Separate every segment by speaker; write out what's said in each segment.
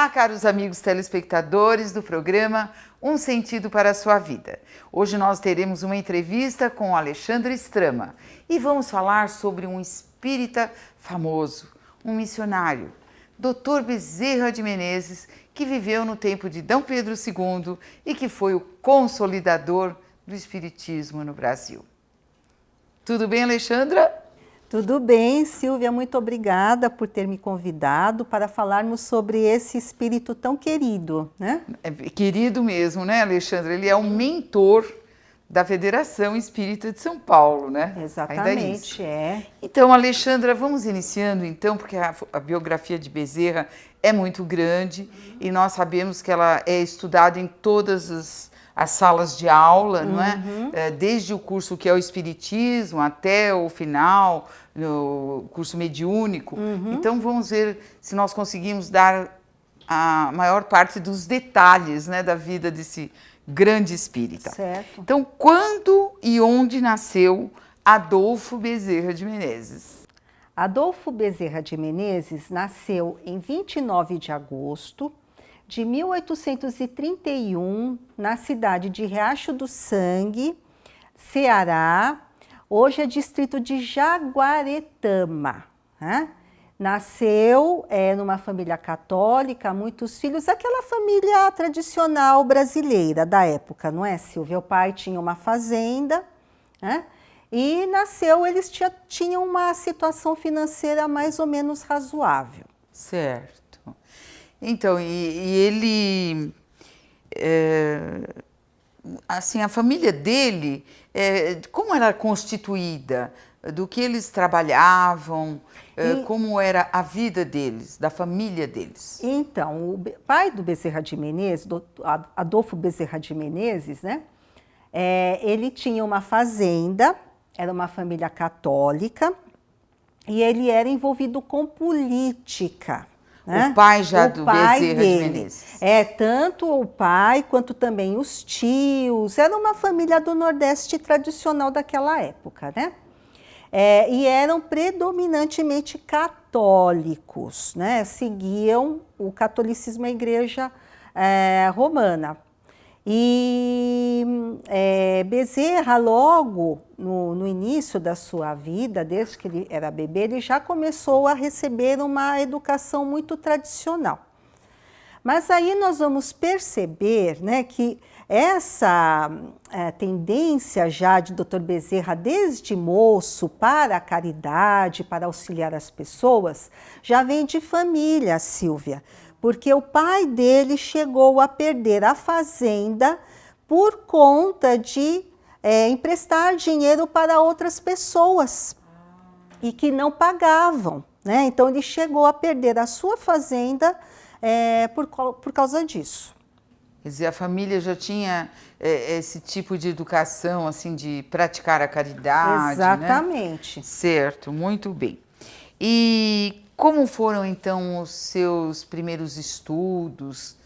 Speaker 1: Olá, caros amigos telespectadores do programa Um Sentido para a Sua Vida. Hoje nós teremos uma entrevista com Alexandre Strama e vamos falar sobre um espírita famoso, um missionário, Dr. Bezerra de Menezes, que viveu no tempo de D. Pedro II e que foi o consolidador do espiritismo no Brasil. Tudo bem, Alexandra?
Speaker 2: Tudo bem, Silvia, muito obrigada por ter me convidado para falarmos sobre esse espírito tão querido, né?
Speaker 1: É querido mesmo, né, Alexandra? Ele é um mentor da Federação Espírita de São Paulo, né?
Speaker 2: Exatamente, é.
Speaker 1: Então, Alexandra, vamos iniciando então, porque a biografia de Bezerra é muito grande e nós sabemos que ela é estudada em todas as salas de aula, não é? Desde o curso que é o Espiritismo até o final, no curso mediúnico. Então vamos ver se nós conseguimos dar a maior parte dos detalhes, né, da vida desse grande espírita.
Speaker 2: Certo.
Speaker 1: Então, quando e onde nasceu Adolfo Bezerra de Menezes?
Speaker 2: Adolfo Bezerra de Menezes nasceu em 29 de agosto de 1831, na cidade de Riacho do Sangue, Ceará, hoje é distrito de Jaguaretama, né? Nasceu numa família católica, muitos filhos, aquela família tradicional brasileira da época, não é, Silvia? O pai tinha uma fazenda, né? E nasceu, eles tinham uma situação financeira mais ou menos razoável.
Speaker 1: Certo. Então, ele, assim, a família dele, como era constituída? Do que eles trabalhavam? Como era a vida deles, da família deles?
Speaker 2: Então, o pai do Bezerra de Menezes, Adolfo Bezerra de Menezes, né? Ele tinha uma fazenda, era uma família católica, e ele era envolvido com política.
Speaker 1: O pai do Bezerra de Menezes.
Speaker 2: Tanto o pai quanto também os tios. Era uma família do Nordeste tradicional daquela época, né? E eram predominantemente católicos, né? Seguiam o catolicismo, a igreja romana. E Bezerra, logo no início da sua vida, desde que ele era bebê, ele já começou a receber uma educação muito tradicional. Mas aí nós vamos perceber, né, que essa tendência já de Dr. Bezerra, desde moço, para a caridade, para auxiliar as pessoas, já vem de família, Silvia. Porque o pai dele chegou a perder a fazenda por conta de emprestar dinheiro para outras pessoas e que não pagavam, né? Então ele chegou a perder a sua fazenda por causa disso.
Speaker 1: Quer dizer, a família já tinha esse tipo de educação, assim, de praticar a caridade,
Speaker 2: exatamente,
Speaker 1: né? Certo, muito bem. E como foram, então, os seus primeiros estudos?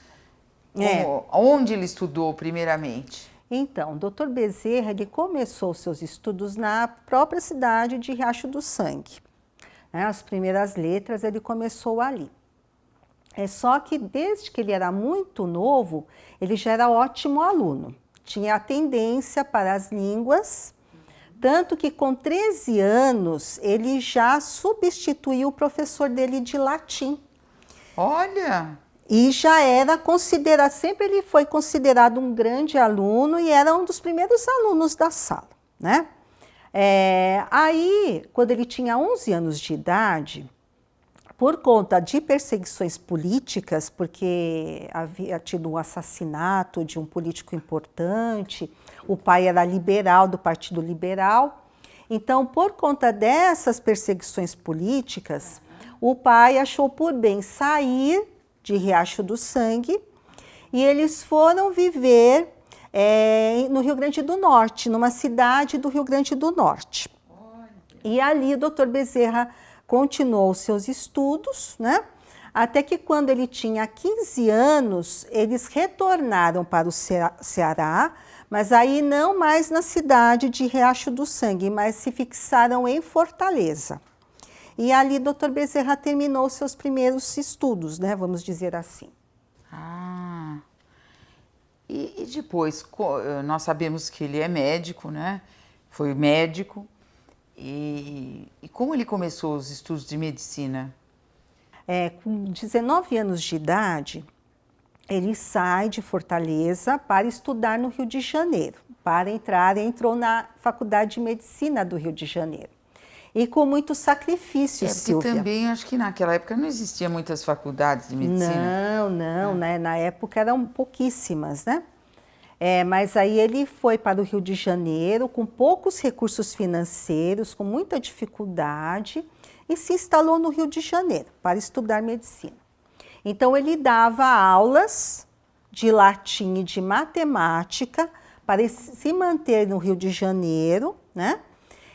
Speaker 1: Onde ele estudou, primeiramente?
Speaker 2: Então, o Dr. Bezerra, ele começou seus estudos na própria cidade de Riacho do Sangue. As primeiras letras ele começou ali. Só que desde que ele era muito novo, ele já era ótimo aluno. Tinha a tendência para as línguas, tanto que com 13 anos ele já substituiu o professor dele de latim.
Speaker 1: Olha!
Speaker 2: E já era considerado, sempre ele foi considerado um grande aluno e era um dos primeiros alunos da sala, né? Aí, quando ele tinha 11 anos de idade, por conta de perseguições políticas, porque havia tido um assassinato de um político importante, o pai era liberal, do Partido Liberal. Então, por conta dessas perseguições políticas, o pai achou por bem sair de Riacho do Sangue e eles foram viver no Rio Grande do Norte, numa cidade do Rio Grande do Norte. E ali o Dr. Bezerra continuou seus estudos, né? Até que quando ele tinha 15 anos, eles retornaram para o Ceará, mas aí não mais na cidade de Riacho do Sangue, mas se fixaram em Fortaleza. E ali Dr. Bezerra terminou seus primeiros estudos, né? Vamos dizer assim.
Speaker 1: Ah, e depois, nós sabemos que ele é médico, né? Foi médico. E como ele começou os estudos de medicina?
Speaker 2: Com 19 anos de idade, ele sai de Fortaleza para estudar no Rio de Janeiro. Entrou na Faculdade de Medicina do Rio de Janeiro. E com muito sacrifício, Silvia.
Speaker 1: Também acho que naquela época não existia muitas faculdades de medicina.
Speaker 2: Não, né? Na época eram pouquíssimas, né? Mas aí ele foi para o Rio de Janeiro com poucos recursos financeiros, com muita dificuldade, e se instalou no Rio de Janeiro para estudar medicina. Então ele dava aulas de latim e de matemática para se manter no Rio de Janeiro, né?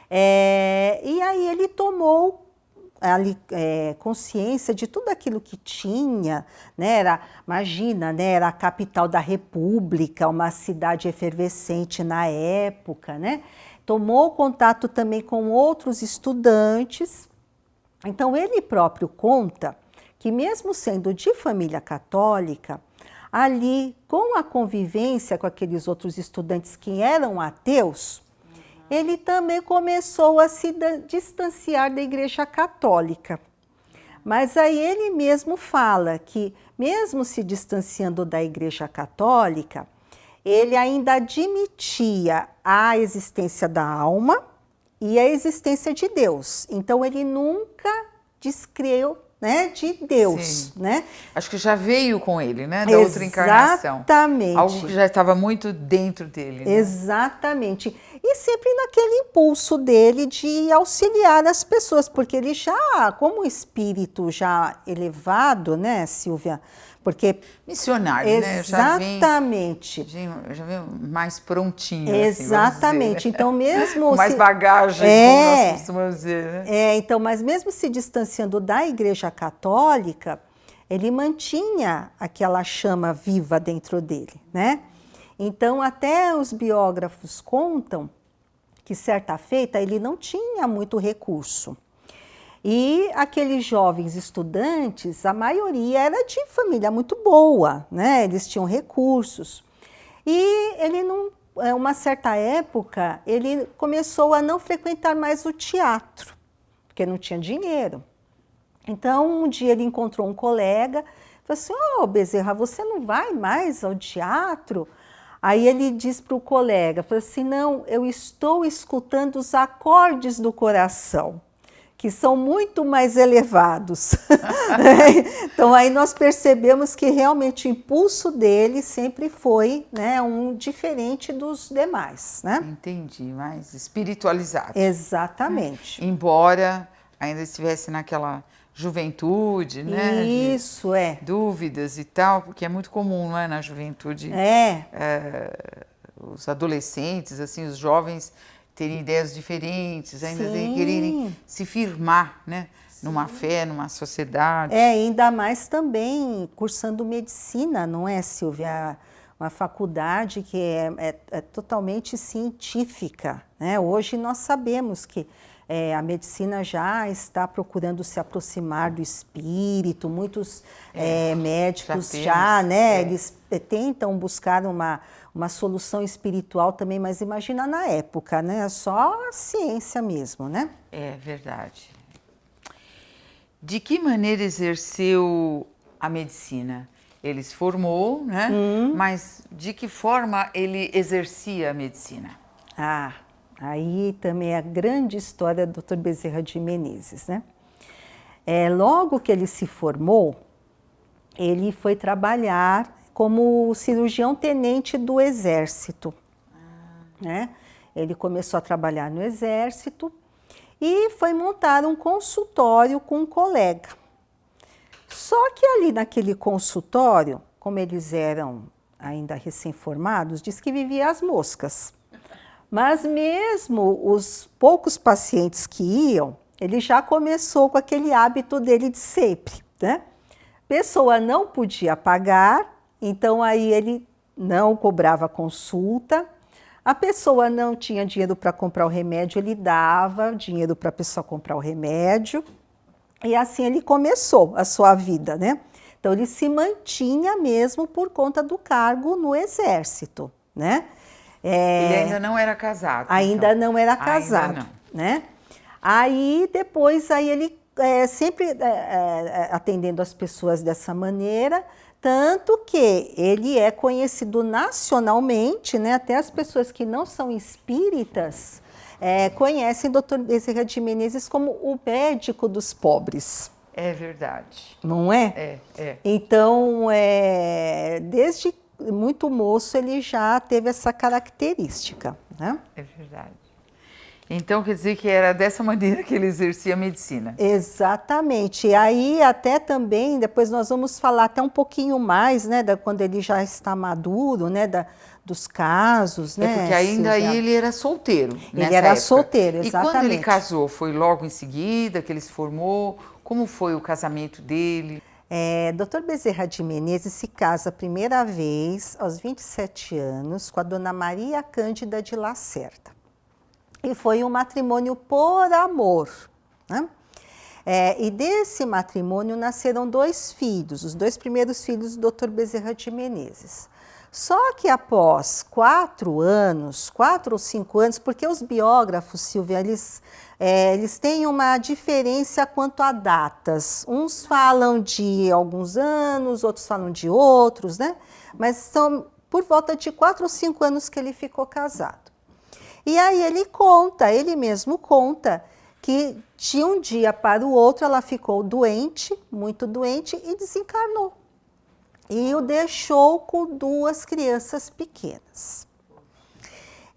Speaker 2: E aí ele tomou consciência de tudo aquilo que tinha, né? Imagina, né? Era a capital da República, uma cidade efervescente na época, né? Tomou contato também com outros estudantes. Então ele próprio conta que mesmo sendo de família católica, ali com a convivência com aqueles outros estudantes que eram ateus, ele também começou a se distanciar da Igreja Católica. Mas aí ele mesmo fala que, mesmo se distanciando da Igreja Católica, ele ainda admitia a existência da alma e a existência de Deus. Então ele nunca descreu, né, de Deus, né?
Speaker 1: Acho que já veio com ele, né, da outra encarnação.
Speaker 2: Exatamente.
Speaker 1: Algo que já estava muito dentro dele, né?
Speaker 2: Exatamente. E sempre naquele impulso dele de auxiliar as pessoas, porque ele já, como espírito já elevado, né, Silvia? Porque
Speaker 1: missionário,
Speaker 2: exatamente,
Speaker 1: né? Já vem mais prontinho.
Speaker 2: Exatamente.
Speaker 1: Assim,
Speaker 2: então mesmo
Speaker 1: com mais bagagem, como nós costumamos dizer, né?
Speaker 2: Então, mas mesmo se distanciando da Igreja Católica, ele mantinha aquela chama viva dentro dele, né? Então, até os biógrafos contam que certa feita ele não tinha muito recurso. E aqueles jovens estudantes, a maioria era de família muito boa, né? Eles tinham recursos. E ele uma certa época, ele começou a não frequentar mais o teatro, porque não tinha dinheiro. Então, um dia ele encontrou um colega, falou assim: "Ô, Bezerra, você não vai mais ao teatro?" Aí ele diz para o colega, falou assim: "Não, eu estou escutando os acordes do coração, que são muito mais elevados." Então aí nós percebemos que realmente o impulso dele sempre foi, né, diferente dos demais, né?
Speaker 1: Entendi, mais espiritualizado.
Speaker 2: Exatamente.
Speaker 1: Embora ainda estivesse naquela juventude, né?
Speaker 2: Isso,
Speaker 1: dúvidas e tal, porque é muito comum, não é, na juventude, os adolescentes, assim, os jovens terem ideias diferentes, ainda quererem se firmar, né, numa fé, numa sociedade.
Speaker 2: Ainda mais também cursando medicina, não é, Silvia? Uma faculdade que é totalmente científica, né? Hoje nós sabemos que a medicina já está procurando se aproximar do espírito, muitos médicos né? Eles tentam buscar uma solução espiritual também, mas imagina na época, né? Só a ciência mesmo, né?
Speaker 1: É verdade. De que maneira exerceu a medicina? Ele se formou, né? Mas de que forma ele exercia a medicina?
Speaker 2: Aí também é a grande história do Dr. Bezerra de Menezes, né? Logo que ele se formou, ele foi trabalhar como cirurgião tenente do Exército, né? Ele começou a trabalhar no Exército e foi montar um consultório com um colega. Só que ali naquele consultório, como eles eram ainda recém-formados, diz que vivia as moscas. Mas mesmo os poucos pacientes que iam, ele já começou com aquele hábito dele de sempre, né? Pessoa não podia pagar, então aí ele não cobrava consulta. A pessoa não tinha dinheiro para comprar o remédio, ele dava dinheiro para a pessoa comprar o remédio. E assim ele começou a sua vida, né? Então, Então, ele se mantinha mesmo por conta do cargo no exército, né?
Speaker 1: Ele ainda não era casado.
Speaker 2: Ainda
Speaker 1: então.
Speaker 2: não era casado,
Speaker 1: Ainda não.
Speaker 2: né? Aí, depois, aí ele sempre atendendo as pessoas dessa maneira, tanto que ele é conhecido nacionalmente, né? Até as pessoas que não são espíritas conhecem Dr. Bezerra de Menezes como o médico dos pobres.
Speaker 1: É verdade.
Speaker 2: Não é?
Speaker 1: É.
Speaker 2: Então, desde muito moço, ele já teve essa característica, né?
Speaker 1: É verdade. Então, quer dizer que era dessa maneira que ele exercia a medicina.
Speaker 2: Exatamente. E aí, até também, depois nós vamos falar até um pouquinho mais, né, quando ele já está maduro, né, dos casos, né?
Speaker 1: Porque ainda aí ele era solteiro.
Speaker 2: Ele era
Speaker 1: época.
Speaker 2: solteiro, exatamente.
Speaker 1: E quando ele casou, foi logo em seguida que ele se formou? Como foi o casamento dele?
Speaker 2: Dr. Bezerra de Menezes se casa a primeira vez aos 27 anos com a dona Maria Cândida de Lacerda. E foi um matrimônio por amor, né? E desse matrimônio nasceram 2 filhos, os 2 primeiros filhos do Dr. Bezerra de Menezes. Só que após 4 ou 5 anos, porque os biógrafos, Silvia, eles têm uma diferença quanto a datas. Uns falam de alguns anos, outros falam de outros, né? Mas são por volta de 4 ou 5 anos que ele ficou casado. E aí ele mesmo conta, que de um dia para o outro ela ficou doente, muito doente, e desencarnou. E o deixou com 2 crianças pequenas.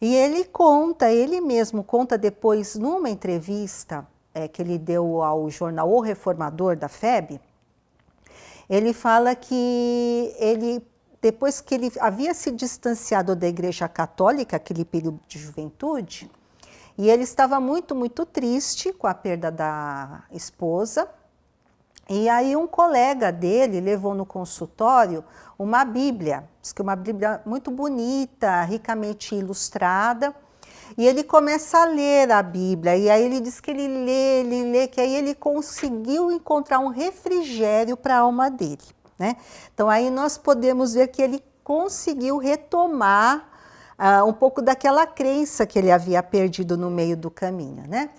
Speaker 2: E ele mesmo conta depois, numa entrevista que ele deu ao jornal O Reformador da FEB, ele fala que depois que ele havia se distanciado da Igreja Católica, aquele período de juventude, e ele estava muito, muito triste com a perda da esposa, e aí um colega dele levou no consultório uma Bíblia, diz que uma Bíblia muito bonita, ricamente ilustrada, e ele começa a ler a Bíblia, e aí ele diz que ele lê, que aí ele conseguiu encontrar um refrigério para a alma dele, né? Então aí nós podemos ver que ele conseguiu retomar um pouco daquela crença que ele havia perdido no meio do caminho, né?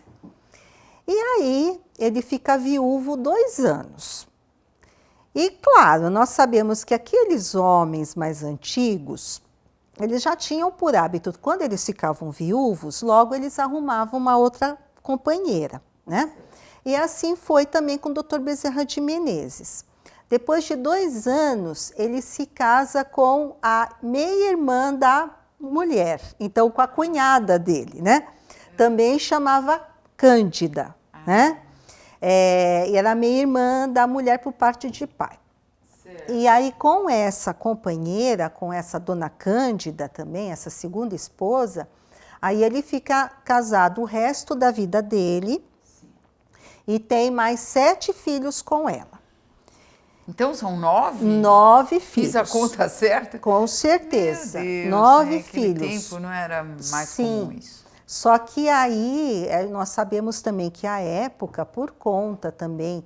Speaker 2: E aí ele fica viúvo 2 anos. E claro, nós sabemos que aqueles homens mais antigos, eles já tinham por hábito, quando eles ficavam viúvos, logo eles arrumavam uma outra companheira, né? E assim foi também com o Dr. Bezerra de Menezes. Depois de 2 anos, ele se casa com a meia-irmã da mulher, então com a cunhada dele, né? Também chamava Cândida, né? E era meia-irmã da mulher por parte de pai. Certo. E aí, com essa companheira, com essa dona Cândida também, essa segunda esposa, aí ele fica casado o resto da vida dele. Sim. E tem mais 7 filhos com ela.
Speaker 1: Então são 9?
Speaker 2: 9 filhos.
Speaker 1: Fiz a conta certa?
Speaker 2: Com certeza.
Speaker 1: Meu Deus,
Speaker 2: 9 filhos.
Speaker 1: Naquele tempo não era mais comum isso.
Speaker 2: Só que aí nós sabemos também que a época, por conta também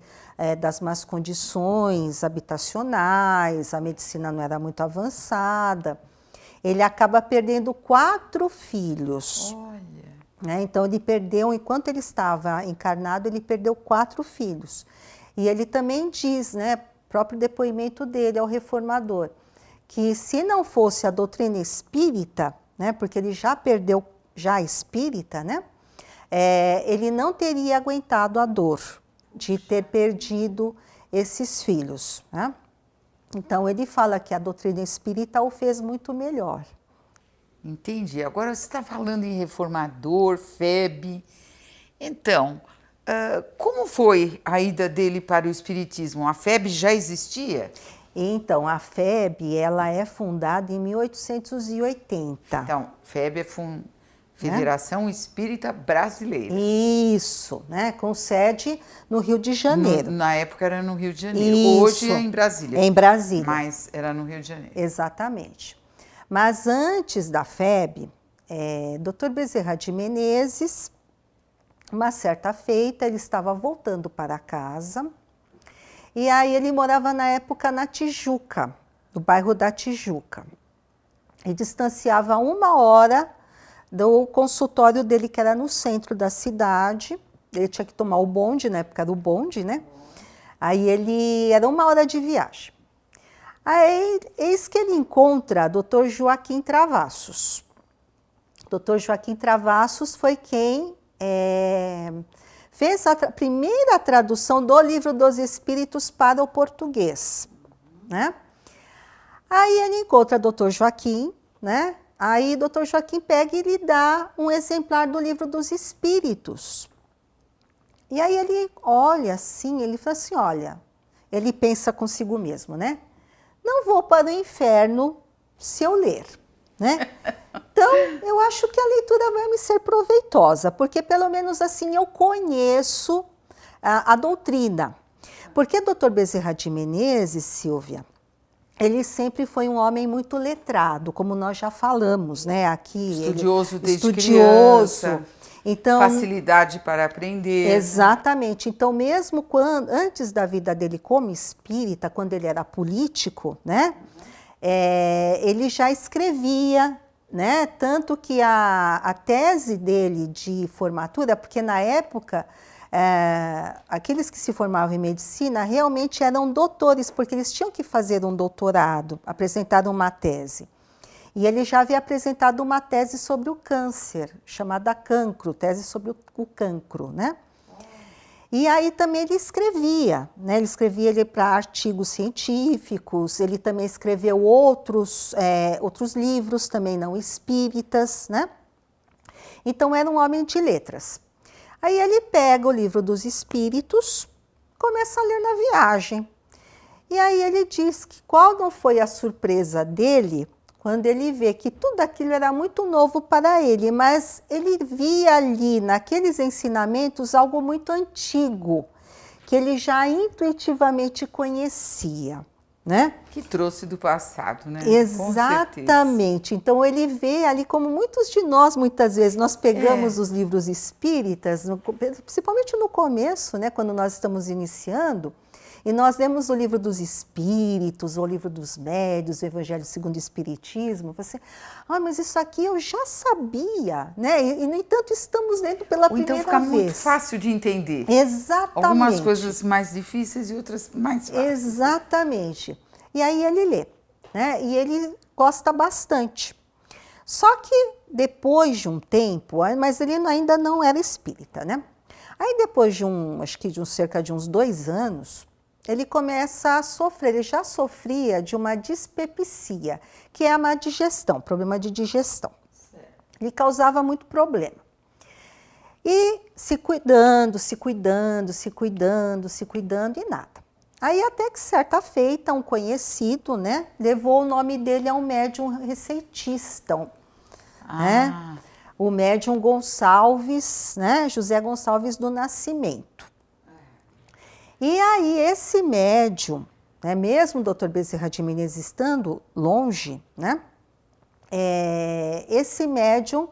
Speaker 2: das más condições habitacionais, a medicina não era muito avançada, ele acaba perdendo 4 filhos.
Speaker 1: Olha.
Speaker 2: Né? Então ele perdeu, enquanto ele estava encarnado, ele perdeu 4 filhos. E ele também diz, né, próprio depoimento dele ao reformador, que se não fosse a doutrina espírita, né, porque ele já perdeu já espírita, né? Ele não teria aguentado a dor de ter perdido esses filhos, né? Então, ele fala que a doutrina espírita o fez muito melhor.
Speaker 1: Entendi. Agora, você está falando em reformador, FEB. Então, como foi a ida dele para o espiritismo? A FEB já existia?
Speaker 2: Então, a FEB, ela é fundada em 1880.
Speaker 1: Então, FEB é Federação Espírita Brasileira.
Speaker 2: Isso, né? Com sede no Rio de Janeiro.
Speaker 1: Na época era no Rio de Janeiro.
Speaker 2: Isso.
Speaker 1: Hoje é em Brasília.
Speaker 2: Em Brasília.
Speaker 1: Mas era no Rio de Janeiro.
Speaker 2: Exatamente. Mas antes da FEB, Dr. Bezerra de Menezes, uma certa feita, ele estava voltando para casa E aí ele morava na época na Tijuca, no bairro da Tijuca. E distanciava 1 hora do consultório dele, que era no centro da cidade. Ele tinha que tomar o bonde, na época era o bonde, né? Aí ele era 1 hora de viagem. Aí, eis que ele encontra Dr. Joaquim Travassos. Dr. Joaquim Travassos foi quem fez a primeira tradução do Livro dos Espíritos para o português, né? Aí ele encontra Dr. Joaquim, né? Aí Dr. Joaquim pega e lhe dá um exemplar do Livro dos Espíritos. E aí ele olha assim, ele fala assim, olha, ele pensa consigo mesmo, né? Não vou para o inferno se eu ler, né? Então, eu acho que a leitura vai me ser proveitosa, porque pelo menos assim eu conheço a doutrina. Porque Dr. Bezerra de Menezes, Silvia, ele sempre foi um homem muito letrado, como nós já falamos, né? Aqui,
Speaker 1: estudioso desde criança.
Speaker 2: Então,
Speaker 1: facilidade para aprender.
Speaker 2: Exatamente. Então, mesmo antes da vida dele como espírita, quando ele era político, né, ele já escrevia, né, tanto que a tese dele de formatura, porque na época aqueles que se formavam em medicina realmente eram doutores, porque eles tinham que fazer um doutorado, apresentar uma tese. E ele já havia apresentado uma tese sobre o câncer, chamada Cancro, tese sobre o cancro, né? E aí também ele escrevia, né? Ele escrevia para artigos científicos, ele também escreveu outros livros, também não espíritas, né? Então era um homem de letras. Aí ele pega o Livro dos Espíritos, começa a ler na viagem. E aí ele diz que qual não foi a surpresa dele quando ele vê que tudo aquilo era muito novo para ele, mas ele via ali, naqueles ensinamentos, algo muito antigo, que ele já intuitivamente conhecia, né?
Speaker 1: Que trouxe do passado, né?
Speaker 2: Exatamente. Então ele vê ali, como muitos de nós, muitas vezes, nós pegamos os livros espíritas, principalmente no começo, né, quando nós estamos iniciando, e nós lemos o Livro dos Espíritos, o Livro dos Médiuns, o Evangelho segundo o Espiritismo. Você, mas isso aqui eu já sabia, né? E no entanto, estamos lendo pela primeira vez.
Speaker 1: Então fica muito fácil de entender.
Speaker 2: Exatamente.
Speaker 1: Algumas coisas mais difíceis e outras mais fáceis.
Speaker 2: Exatamente. E aí ele lê, né? E ele gosta bastante. Só que depois de um tempo, mas ele ainda não era espírita, né? Aí depois de cerca de uns 2 anos, ele começa a sofrer, ele já sofria de uma dispepsia, que é a má digestão, problema de digestão. Certo. Ele causava muito problema. E se cuidando e nada. Aí até que certa feita, um conhecido, né, levou o nome dele a um médium receitista, né? O médium Gonçalves, né, José Gonçalves do Nascimento. E aí esse médium, né, mesmo o Dr. Bezerra de Menezes estando longe, né, esse médium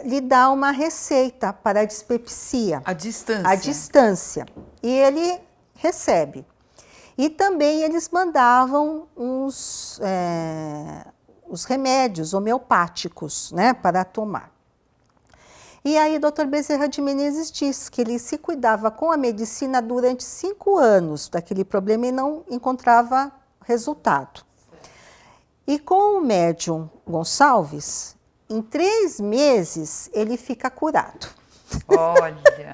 Speaker 2: lhe dá uma receita para a dispepsia.
Speaker 1: A distância.
Speaker 2: A distância. E ele recebe. E também eles mandavam os remédios homeopáticos, né, para tomar. E aí, Dr. Bezerra de Menezes diz que ele se cuidava com a medicina durante 5 anos daquele problema e não encontrava resultado. E com o médium Gonçalves, em 3 meses, ele fica curado.
Speaker 1: Olha!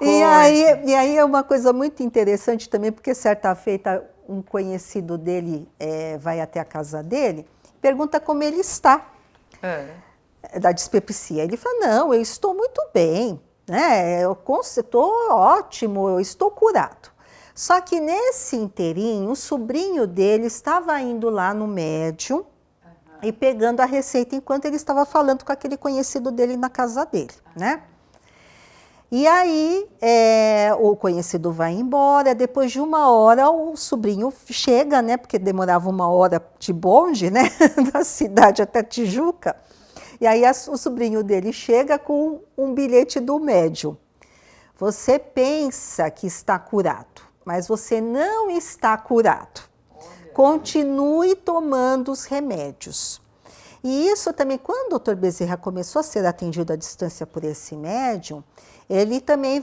Speaker 2: E aí é uma coisa muito interessante também, porque certa feita um conhecido dele vai até a casa dele, pergunta como ele está. Da dispepsia. Ele fala, não, eu estou muito bem, né? Eu estou ótimo, eu estou curado. Só que nesse inteirinho, o sobrinho dele estava indo lá no médium e pegando a receita enquanto ele estava falando com aquele conhecido dele na casa dele, né? E aí o conhecido vai embora, depois de 1 hora o sobrinho chega, né? Porque demorava 1 hora de bonde, né? Da cidade até Tijuca. E aí o sobrinho dele chega com um bilhete do médium. Você pensa que está curado. mas você não está curado. Continue tomando os remédios. E isso também, quando o doutor Bezerra começou a ser atendido à distância por esse médium, ele também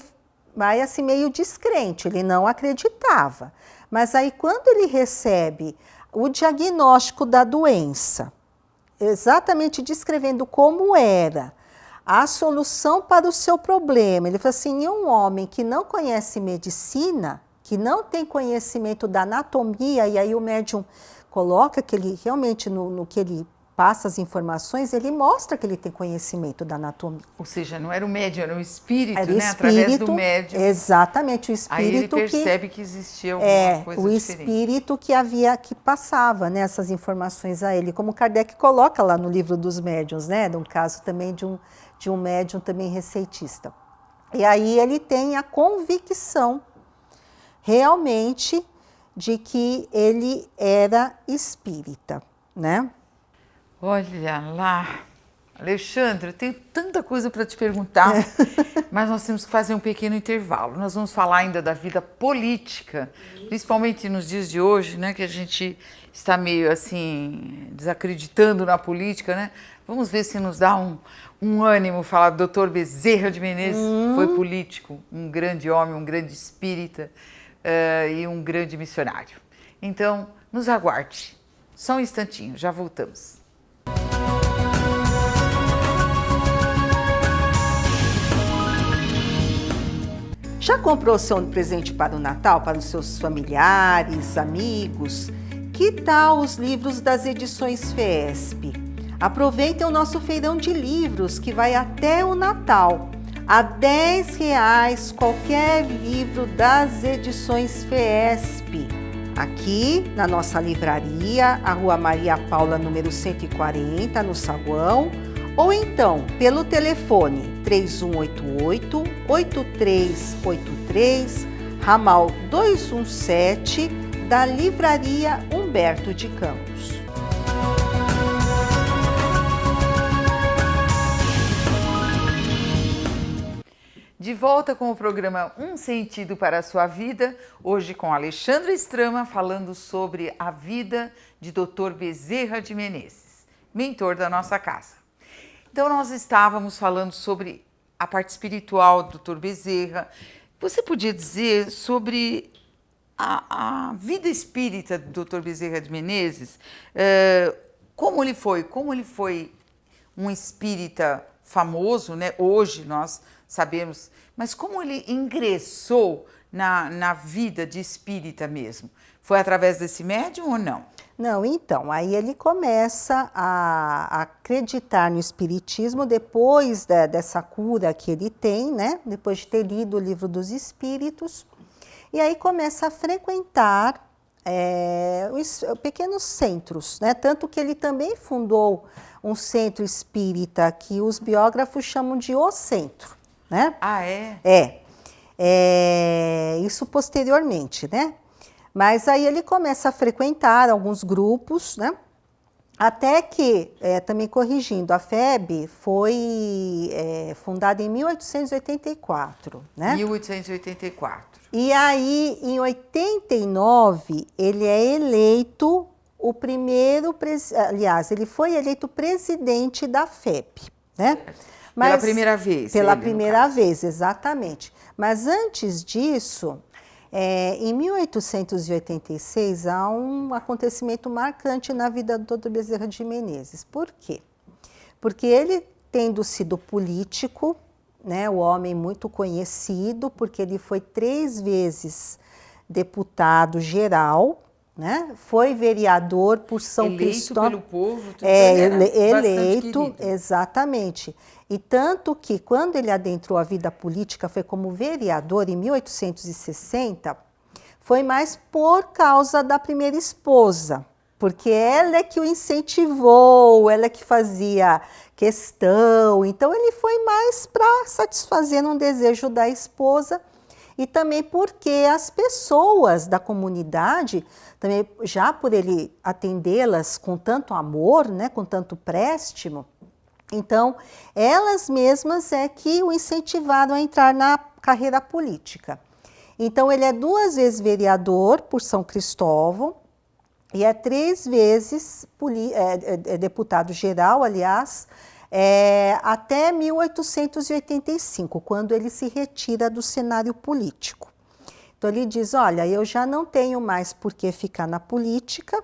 Speaker 2: vai assim meio descrente, ele não acreditava. Mas aí quando ele recebe o diagnóstico da doença, exatamente descrevendo como era, a solução para o seu problema, ele falou assim, um homem que não conhece medicina, que não tem conhecimento da anatomia, e aí o médium coloca que ele realmente, no que ele passa as informações, ele mostra que ele tem conhecimento da anatomia.
Speaker 1: Ou seja, não era o médium, era o espírito,
Speaker 2: era o
Speaker 1: né?
Speaker 2: Espírito,
Speaker 1: através do médium.
Speaker 2: Exatamente, o espírito.
Speaker 1: Aí ele percebe que existia alguma coisa
Speaker 2: o
Speaker 1: diferente.
Speaker 2: Espírito que passava, né, essas informações a ele, como Kardec coloca lá no livro dos médiuns, né, no caso também de um médium também receitista. E aí ele tem a convicção realmente de que ele era espírita, né?
Speaker 1: Olha lá, Alexandre, eu tenho tanta coisa para te perguntar, mas nós temos que fazer um pequeno intervalo. Nós vamos falar ainda da vida política, principalmente nos dias de hoje, né, que a gente está meio assim, desacreditando na política, né? Vamos ver se nos dá um ânimo falar do Dr. Bezerra de Menezes, foi político, um grande homem, um grande espírita e um grande missionário. Então, nos aguarde. Só um instantinho, já voltamos.
Speaker 2: Já comprou seu presente para o Natal, para os seus familiares, amigos? Que tal os livros das edições FESP? Aproveitem o nosso feirão de livros que vai até o Natal. A R$10 qualquer livro das edições FESP. Aqui na nossa livraria, a Rua Maria Paula, número 140, no Saguão. Ou então, pelo telefone 3188-8383, ramal 217, da Livraria Humberto de Campos.
Speaker 1: De volta com o programa Um Sentido para a Sua Vida, hoje com Alexandra Strama, falando sobre a vida de Dr. Bezerra de Menezes, mentor da nossa casa. Então, nós estávamos falando sobre a parte espiritual do Dr. Bezerra. Você podia dizer sobre a vida espírita do Dr. Bezerra de Menezes? Como ele foi um espírita famoso, né? Hoje nós sabemos, mas como ele ingressou na vida de espírita mesmo? Foi através desse médium ou não?
Speaker 2: Não, então, aí ele começa a acreditar no espiritismo depois dessa cura que ele tem, né? Depois de ter lido o Livro dos Espíritos. E aí começa a frequentar os pequenos centros, né? Tanto que ele também fundou um centro espírita que os biógrafos chamam de O Centro, né?
Speaker 1: Ah, é?
Speaker 2: Isso posteriormente, né? Mas aí ele começa a frequentar alguns grupos, né? Até que, também corrigindo, a FEB foi fundada em 1884, né?
Speaker 1: 1884.
Speaker 2: E aí, em 89, ele é eleito o primeiro, aliás, ele foi eleito presidente da FEB, né? Mas,
Speaker 1: pela primeira vez.
Speaker 2: Pela primeira vez, exatamente. Mas antes disso, em 1886, há um acontecimento marcante na vida do Dr. Bezerra de Menezes. Por quê? Porque ele, tendo sido político, né, o homem muito conhecido, porque ele foi 3 vezes deputado geral, né, foi vereador por São Cristóvão.
Speaker 1: Eleito pelo povo.
Speaker 2: Eleito, exatamente. E tanto que, quando ele adentrou a vida política, foi como vereador em 1860, foi mais por causa da primeira esposa, porque ela é que o incentivou, ela é que fazia questão. Então, ele foi mais para satisfazer um desejo da esposa e também porque as pessoas da comunidade, também já por ele atendê-las com tanto amor, né, com tanto préstimo, então, elas mesmas é que o incentivaram a entrar na carreira política. Então, ele é 2 vezes vereador por São Cristóvão e é 3 vezes deputado geral, aliás, até 1885, quando ele se retira do cenário político. Então, ele diz, olha, eu já não tenho mais por que ficar na política,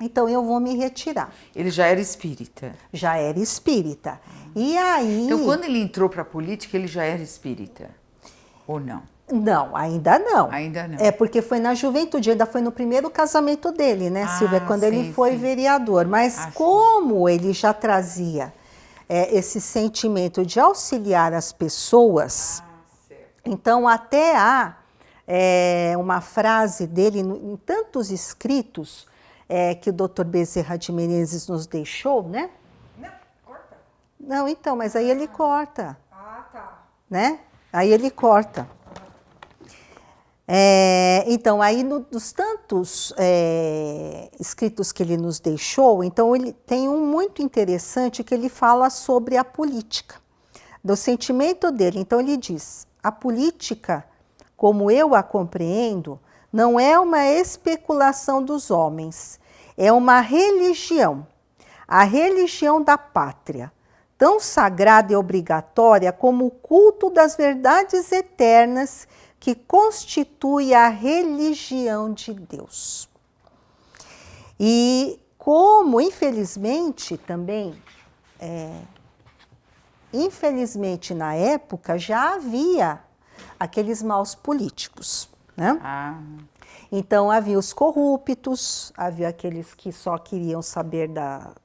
Speaker 2: então eu vou me retirar.
Speaker 1: Ele já era espírita?
Speaker 2: Já era espírita. E aí...
Speaker 1: Então, quando ele entrou para a política, ele já era espírita? Ou não?
Speaker 2: Não, ainda não.
Speaker 1: Ainda não.
Speaker 2: É porque foi na juventude, ainda foi no primeiro casamento dele, né, Silvia? Quando ele foi vereador. Mas como ele já trazia esse sentimento de auxiliar as pessoas, então até há uma frase dele em tantos escritos que o Dr. Bezerra de Menezes nos deixou, né?
Speaker 1: Não, corta.
Speaker 2: Não, então, mas aí ele corta.
Speaker 1: Ah, tá.
Speaker 2: Né? Aí ele corta. Então, aí dos tantos escritos que ele nos deixou, então ele tem um muito interessante que ele fala sobre a política, do sentimento dele. Então ele diz, a política, como eu a compreendo, não é uma especulação dos homens, é uma religião, a religião da pátria, tão sagrada e obrigatória como o culto das verdades eternas que constitui a religião de Deus. E como, infelizmente, também, infelizmente na época já havia aqueles maus políticos, né? Então havia os corruptos, havia aqueles que só queriam saber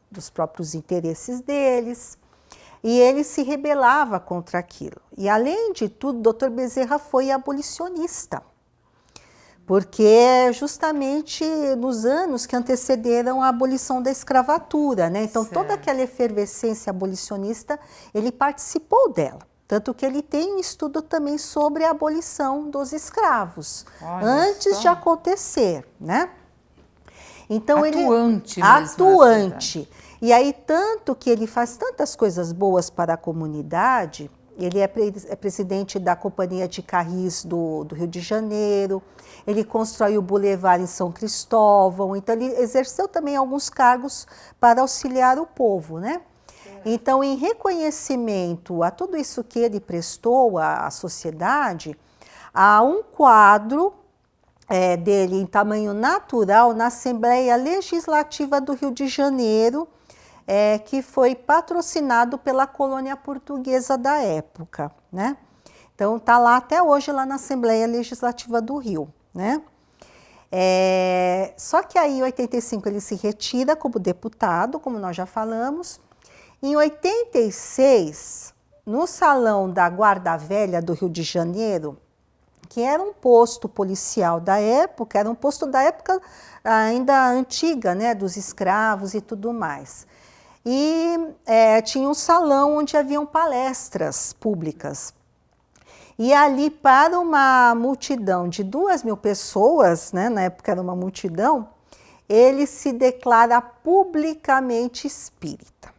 Speaker 2: dos próprios interesses deles, e ele se rebelava contra aquilo. E, além de tudo, Dr. Bezerra foi abolicionista, porque justamente nos anos que antecederam a abolição da escravatura, né? Então, toda aquela efervescência abolicionista, ele participou dela. Tanto que ele tem um estudo também sobre a abolição dos escravos, antes de acontecer, né? Então,
Speaker 1: atuante
Speaker 2: ele atuante. E aí, tanto que ele faz tantas coisas boas para a comunidade, ele é presidente da Companhia de Carris do Rio de Janeiro, ele constrói o Boulevard em São Cristóvão, então ele exerceu também alguns cargos para auxiliar o povo, né? Então, em reconhecimento a tudo isso que ele prestou à sociedade, há um quadro dele em tamanho natural na Assembleia Legislativa do Rio de Janeiro, que foi patrocinado pela colônia portuguesa da época, né? Então, está lá até hoje, lá na Assembleia Legislativa do Rio, né? Só que aí, em 85, ele se retira como deputado, como nós já falamos. Em 86, no Salão da Guarda Velha do Rio de Janeiro, que era um posto policial da época, era um posto da época ainda antiga, né, dos escravos e tudo mais. E tinha um salão onde haviam palestras públicas. E ali, para uma multidão de 2.000 pessoas, né, na época era uma multidão, ele se declara publicamente espírita.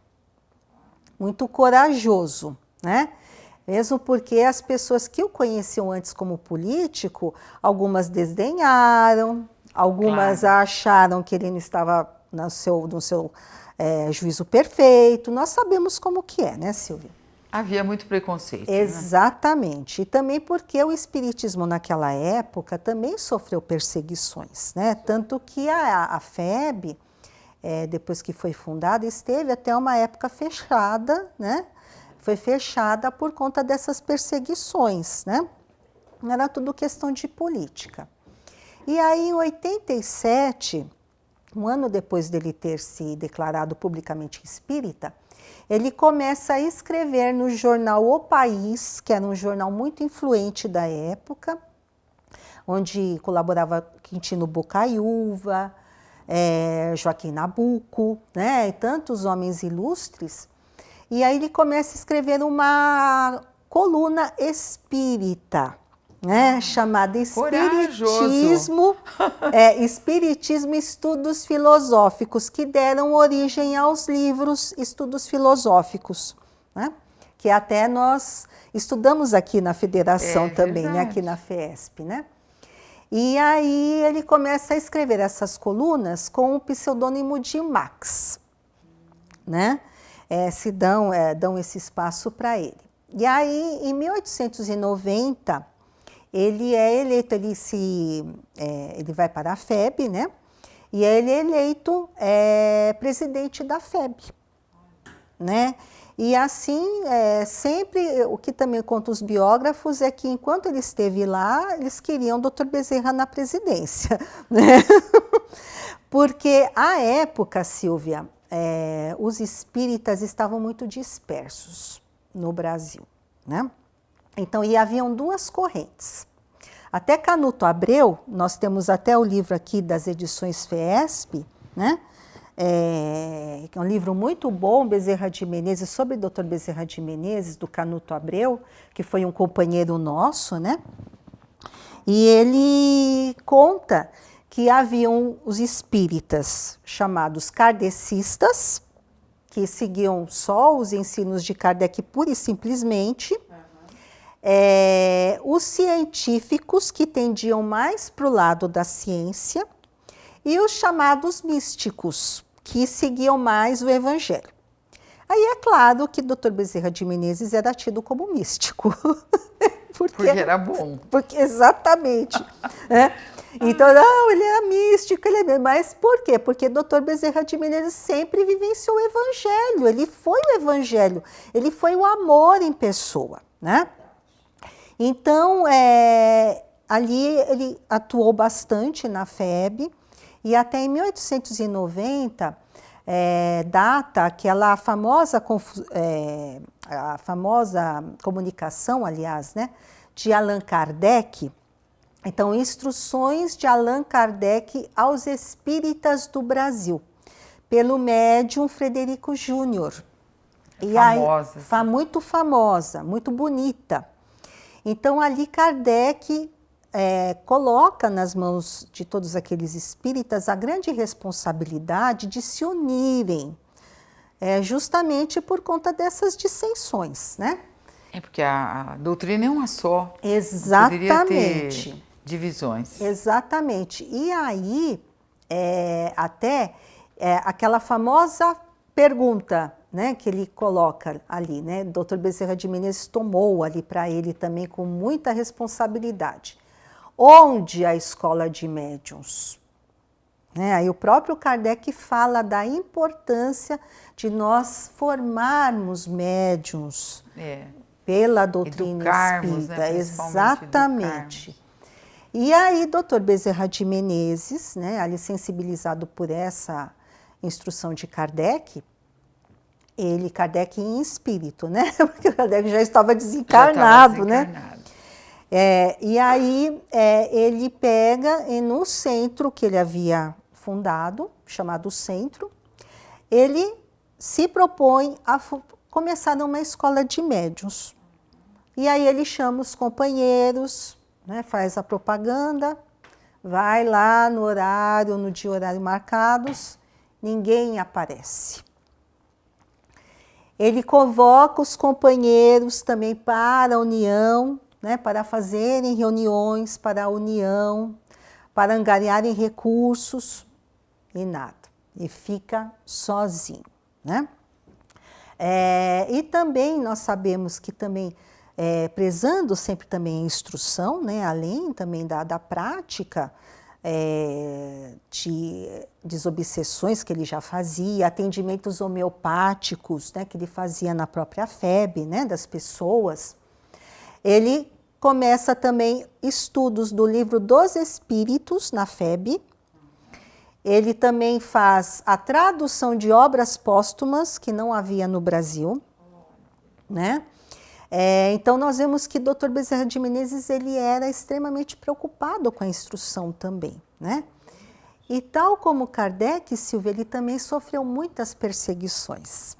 Speaker 2: Muito corajoso, né? Mesmo porque as pessoas que o conheciam antes como político, algumas desdenharam, algumas acharam que ele não estava no seu juízo perfeito. Nós sabemos como que é, né, Silvia?
Speaker 1: Havia muito preconceito.
Speaker 2: Exatamente. Né? E também porque o espiritismo naquela época também sofreu perseguições, né? Tanto que a FEB, depois que foi fundada, esteve até uma época fechada, né? Foi fechada por conta dessas perseguições, né? Era tudo questão de política. E aí, em 87, um ano depois dele ter se declarado publicamente espírita, ele começa a escrever no jornal O País, que era um jornal muito influente da época, onde colaborava Quintino Bocaiúva, Joaquim Nabuco, né, e tantos homens ilustres. E aí ele começa a escrever uma coluna espírita, né, chamada Espiritismo, Espiritismo e Estudos Filosóficos, que deram origem aos livros Estudos Filosóficos, né, que até nós estudamos aqui na Federação também, né?
Speaker 1: Verdade.
Speaker 2: Aqui na FESP, né? E aí ele começa a escrever essas colunas com o pseudônimo de Max, né? Dão esse espaço para ele. E aí, em 1890, ele é eleito, ele vai para a FEB, né? E ele é eleito presidente da FEB, né? E assim, sempre, o que também conta os biógrafos é que enquanto ele esteve lá, eles queriam o Dr. Bezerra na presidência, né? Porque à época, Silvia, os espíritas estavam muito dispersos no Brasil, né? Então, e haviam duas correntes. Até Canuto Abreu, nós temos até o livro aqui das edições FESP, né? Que é um livro muito bom, Bezerra de Menezes, sobre Dr. Bezerra de Menezes, do Canuto Abreu, que foi um companheiro nosso, né? E ele conta que haviam os espíritas chamados kardecistas, que seguiam só os ensinos de Kardec pura e simplesmente, os científicos, que tendiam mais para o lado da ciência, e os chamados místicos, que seguiam mais o Evangelho. Aí é claro que Dr. Bezerra de Menezes era tido como místico.
Speaker 1: Porque era bom.
Speaker 2: Exatamente. Né? Então, não, ele era místico, mas por quê? Porque Dr. Bezerra de Menezes sempre vivenciou o Evangelho, ele foi o Evangelho, ele foi o amor em pessoa, né? Então, ali ele atuou bastante na FEB, e até em 1890, data aquela famosa comunicação, aliás, né, de Allan Kardec. Então, instruções de Allan Kardec aos espíritas do Brasil, pelo médium Frederico Júnior.
Speaker 1: Famosa.
Speaker 2: Muito famosa, muito bonita. Então, ali Kardec coloca nas mãos de todos aqueles espíritas a grande responsabilidade de se unirem, justamente por conta dessas dissensões, né?
Speaker 1: Porque a doutrina é uma só.
Speaker 2: Exatamente.
Speaker 1: Poderia ter divisões.
Speaker 2: Exatamente. E aí, aquela famosa pergunta, né, que ele coloca ali, né? Dr. Bezerra de Menezes tomou ali para ele também com muita responsabilidade. Onde a escola de médiuns? Aí o próprio Kardec fala da importância de nós formarmos médiuns pela doutrina espírita.
Speaker 1: Né,
Speaker 2: exatamente. Educarmos. E aí, Dr. Bezerra de Menezes, né, ali sensibilizado por essa instrução de Kardec em espírito, né? Porque o Kardec já estava desencarnado, né? E aí ele pega no centro que ele havia fundado, chamado Centro, ele se propõe a começar uma escola de médiuns. E aí ele chama os companheiros, né, faz a propaganda, vai lá no dia e horário marcados, ninguém aparece. Ele convoca os companheiros também para a união, né, para fazerem reuniões para a união, para angariarem recursos, e nada. E fica sozinho, né? E também nós sabemos que também, prezando sempre também a instrução, né, além também da prática de desobsessões que ele já fazia, atendimentos homeopáticos, né, que ele fazia na própria FEB, né, das pessoas, ele começa também estudos do Livro dos Espíritos na FEB. Ele também faz a tradução de obras póstumas que não havia no Brasil, né? Então nós vemos que Dr. Bezerra de Menezes ele era extremamente preocupado com a instrução também, né? E tal como Kardec, Silvia, ele também sofreu muitas perseguições.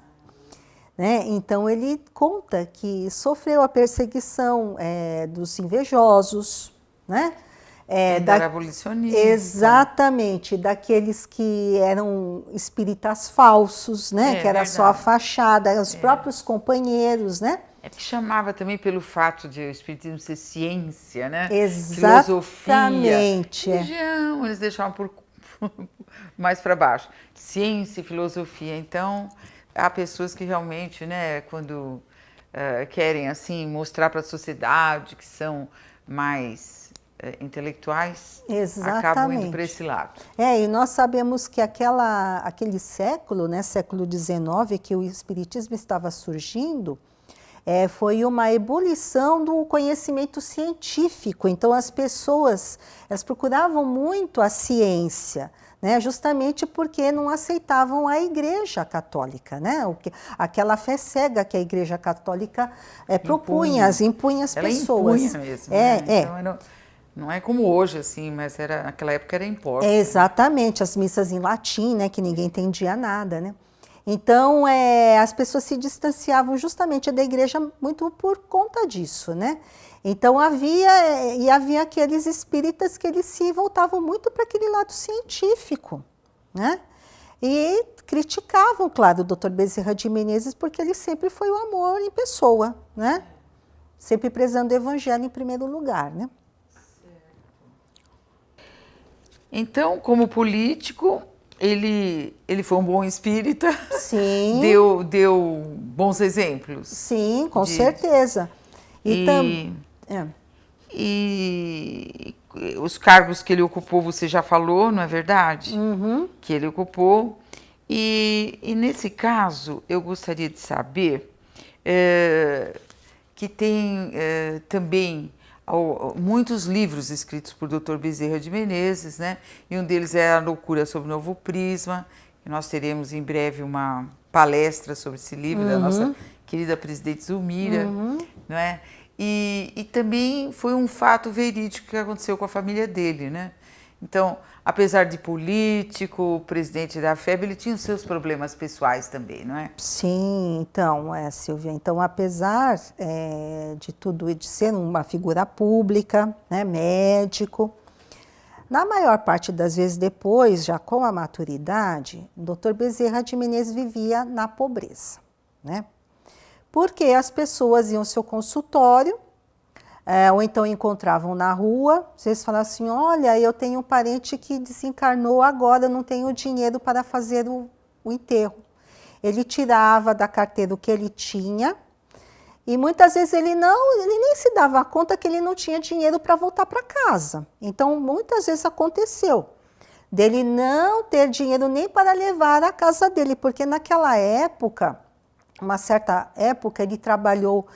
Speaker 2: Né? Então, ele conta que sofreu a perseguição dos invejosos, né?
Speaker 1: Era abolicionista.
Speaker 2: Exatamente, daqueles que eram espíritas falsos, né? Que era verdade. Só a fachada, os próprios companheiros, né?
Speaker 1: É que chamava também pelo fato de o espiritismo ser ciência, né?
Speaker 2: Exatamente.
Speaker 1: Filosofia, religião, eles deixavam mais para baixo. Ciência e filosofia. Então, há pessoas que realmente, né, quando querem assim mostrar para a sociedade que são mais intelectuais, acabam indo para esse lado.
Speaker 2: E nós sabemos que aquele século, né, século XIX, que o espiritismo estava surgindo, foi uma ebulição do conhecimento científico. Então, as pessoas, elas procuravam muito a ciência, né, justamente porque não aceitavam a Igreja Católica, né, aquela fé cega que a Igreja Católica impunha as pessoas.
Speaker 1: Ela impunha mesmo, né? Então, não é como hoje, assim, mas naquela época era imposto.
Speaker 2: Exatamente, as missas em latim, né, que ninguém entendia nada, né? Então, as pessoas se distanciavam justamente da igreja muito por conta disso, né? Então, havia aqueles espíritas que eles se voltavam muito para aquele lado científico, né? E criticavam, claro, o Dr. Bezerra de Menezes, porque ele sempre foi o amor em pessoa, né? Sempre prezando o evangelho em primeiro lugar, né?
Speaker 1: Então, como político, ele foi um bom espírita.
Speaker 2: Sim.
Speaker 1: Deu bons exemplos.
Speaker 2: Sim, com certeza.
Speaker 1: E os cargos que ele ocupou, você já falou, não é verdade?
Speaker 2: Uhum.
Speaker 1: Que ele ocupou. E nesse caso, eu gostaria de saber que tem também muitos livros escritos por Dr. Bezerra de Menezes, né? E um deles é A Loucura sob o Novo Prisma. E nós teremos em breve uma palestra sobre esse livro da nossa querida presidente Zulmira, não é? E também foi um fato verídico que aconteceu com a família dele, né? Então, apesar de político, presidente da FEB, ele tinha os seus problemas pessoais também, não é?
Speaker 2: Sim, então, Silvia, então, apesar de tudo, de ser uma figura pública, né, médico, na maior parte das vezes depois, já com a maturidade, o Dr. Bezerra de Menezes vivia na pobreza, né? Porque as pessoas iam ao seu consultório, ou então encontravam na rua, vocês falavam assim, olha, eu tenho um parente que desencarnou agora, eu não tenho dinheiro para fazer o enterro. Ele tirava da carteira o que ele tinha, e muitas vezes ele nem se dava conta que ele não tinha dinheiro para voltar para casa. Então, muitas vezes aconteceu dele não ter dinheiro nem para levar à casa dele, porque naquela época, uma certa época, ele trabalhou,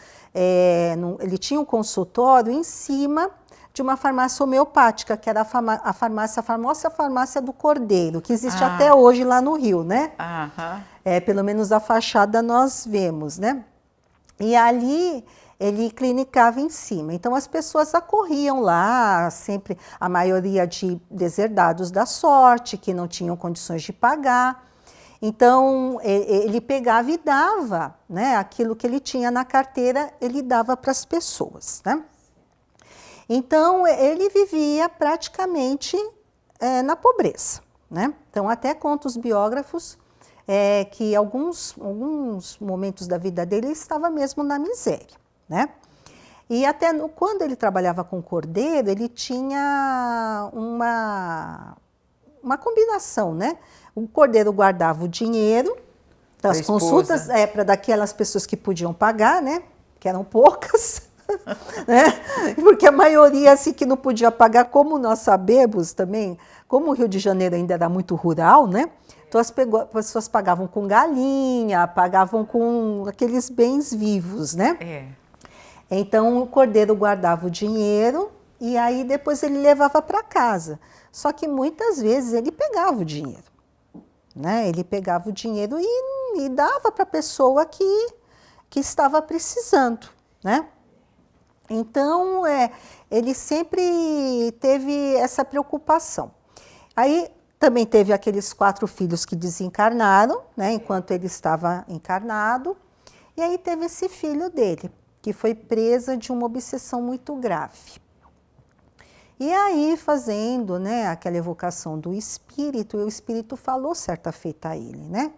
Speaker 2: ele tinha um consultório em cima de uma farmácia homeopática, que era a famosa farmácia do Cordeiro, que existe até hoje lá no Rio, né? Pelo menos a fachada nós vemos, né? E ali ele clinicava em cima. Então as pessoas acorriam lá, sempre a maioria de deserdados da sorte, que não tinham condições de pagar. Então, ele pegava e dava, né, aquilo que ele tinha na carteira, ele dava para as pessoas, né? Então, ele vivia praticamente na pobreza, né? Então, até conta os biógrafos que alguns momentos da vida dele ele estava mesmo na miséria, né? E até quando ele trabalhava com Cordeiro, ele tinha uma combinação, né? O Cordeiro guardava o dinheiro das consultas, para daquelas pessoas que podiam pagar, né? Que eram poucas, né? Porque a maioria, assim, que não podia pagar, como nós sabemos também, como o Rio de Janeiro ainda era muito rural, né? Então as pessoas pagavam com galinha, pagavam com aqueles bens vivos, né? Então o Cordeiro guardava o dinheiro e aí depois ele levava para casa. Só que muitas vezes ele pegava o dinheiro, né? Ele pegava o dinheiro e dava para a pessoa que estava precisando, né? Então, ele sempre teve essa preocupação. Aí também teve aqueles 4 filhos que desencarnaram, né? Enquanto ele estava encarnado. E aí teve esse filho dele, que foi presa de uma obsessão muito grave. E aí, fazendo, né, aquela evocação do espírito, e o espírito falou certa feita a ele, né,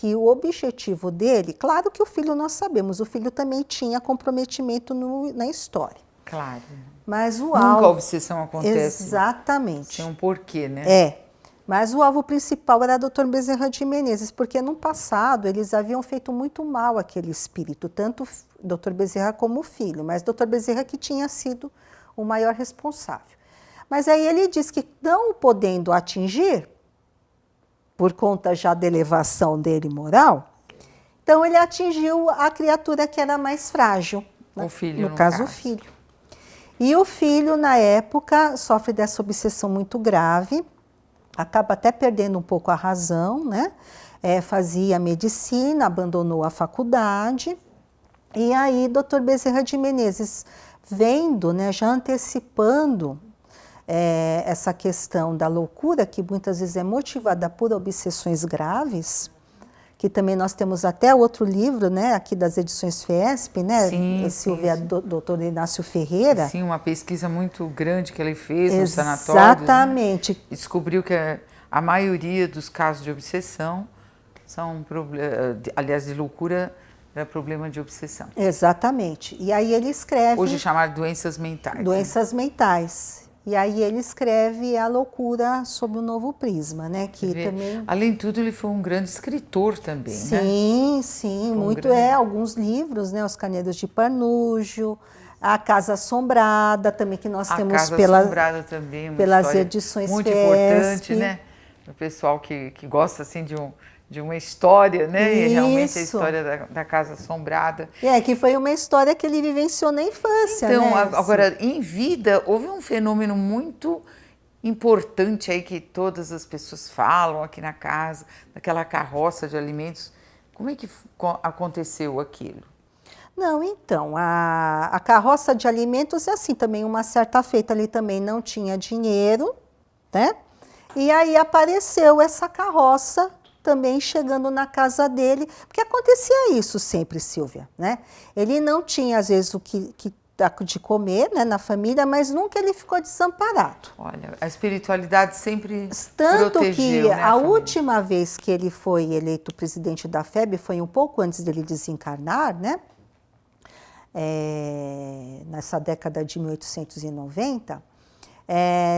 Speaker 2: que o objetivo dele, claro que o filho nós sabemos, o filho também tinha comprometimento na história.
Speaker 1: Claro.
Speaker 2: Mas o
Speaker 1: Nunca
Speaker 2: alvo...
Speaker 1: a obsessão acontece.
Speaker 2: Exatamente.
Speaker 1: Sem um porquê, né?
Speaker 2: Mas o alvo principal era Dr. Bezerra de Menezes, porque no passado eles haviam feito muito mal àquele espírito, tanto o Dr. Bezerra como o filho, mas Dr. Bezerra que tinha sido o maior responsável. Mas aí ele diz que não podendo atingir, por conta já da elevação dele moral, então ele atingiu a criatura que era mais frágil.
Speaker 1: O filho,
Speaker 2: no caso, o filho. E o filho, na época, sofre dessa obsessão muito grave, acaba até perdendo um pouco a razão, né? Fazia medicina, abandonou a faculdade, e aí Dr. Bezerra de Menezes, vendo, né, já antecipando essa questão da loucura, que muitas vezes é motivada por obsessões graves, que também nós temos até outro livro, né, aqui das edições Fiesp, né, Silvia, doutor Inácio Ferreira.
Speaker 1: Sim, uma pesquisa muito grande que ele fez no sanatório.
Speaker 2: Exatamente.
Speaker 1: Né? Descobriu que a maioria dos casos de obsessão são, aliás, de loucura, era problema de obsessão.
Speaker 2: Exatamente. E aí ele escreve...
Speaker 1: Hoje chamado doenças mentais.
Speaker 2: Doenças mentais. E aí ele escreve A Loucura sob o Novo Prisma, né? Que também...
Speaker 1: Além de tudo, ele foi um grande escritor também,
Speaker 2: sim,
Speaker 1: né?
Speaker 2: Sim, muito alguns livros, né? Os Canedos de Panurgio, A Casa Assombrada, também que nós temos
Speaker 1: Assombrada também,
Speaker 2: pelas edições
Speaker 1: muito
Speaker 2: Fiesp.
Speaker 1: Importante, né? O pessoal que gosta assim de uma história, né?
Speaker 2: Isso.
Speaker 1: E realmente a história da Casa Assombrada.
Speaker 2: Que foi uma história que ele vivenciou na infância,
Speaker 1: então,
Speaker 2: né?
Speaker 1: Agora, em vida, houve um fenômeno muito importante aí que todas as pessoas falam aqui na casa, daquela carroça de alimentos. Como é que aconteceu aquilo?
Speaker 2: Não, então, a carroça de alimentos é assim, também uma certa feita ali também não tinha dinheiro, né? E aí apareceu essa carroça também chegando na casa dele, porque acontecia isso sempre, Silvia, né? Ele não tinha, às vezes, o que de comer, né, na família, mas nunca ele ficou desamparado.
Speaker 1: Olha, a espiritualidade sempre
Speaker 2: tanto
Speaker 1: protegeu,
Speaker 2: que
Speaker 1: né,
Speaker 2: a última vez que ele foi eleito presidente da FEB foi um pouco antes dele desencarnar, né? Nessa década de 1890,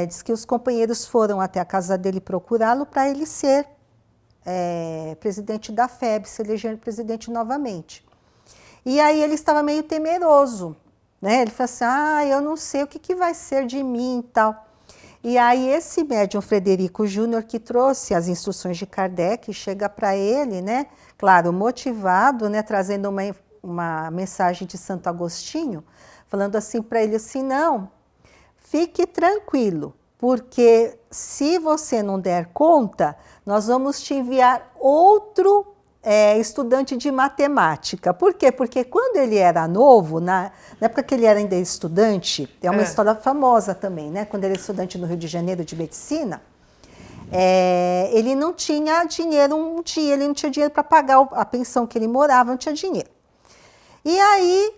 Speaker 2: diz que os companheiros foram até a casa dele procurá-lo para ele ser presidente da FEB, se eleger presidente novamente. E aí ele estava meio temeroso, né? Ele falou assim, eu não sei o que vai ser de mim e tal. E aí esse médium Frederico Júnior, que trouxe as instruções de Kardec, chega para ele, né? Claro, motivado, né? Trazendo uma mensagem de Santo Agostinho, falando assim para ele assim, não, fique tranquilo, porque se você não der conta, nós vamos te enviar outro estudante de matemática. Por quê? Porque quando ele era novo, na época que ele era ainda estudante, é uma história famosa também, né? Quando ele era estudante no Rio de Janeiro de medicina, ele não tinha dinheiro ele não tinha dinheiro para pagar a pensão que ele morava, não tinha dinheiro. E aí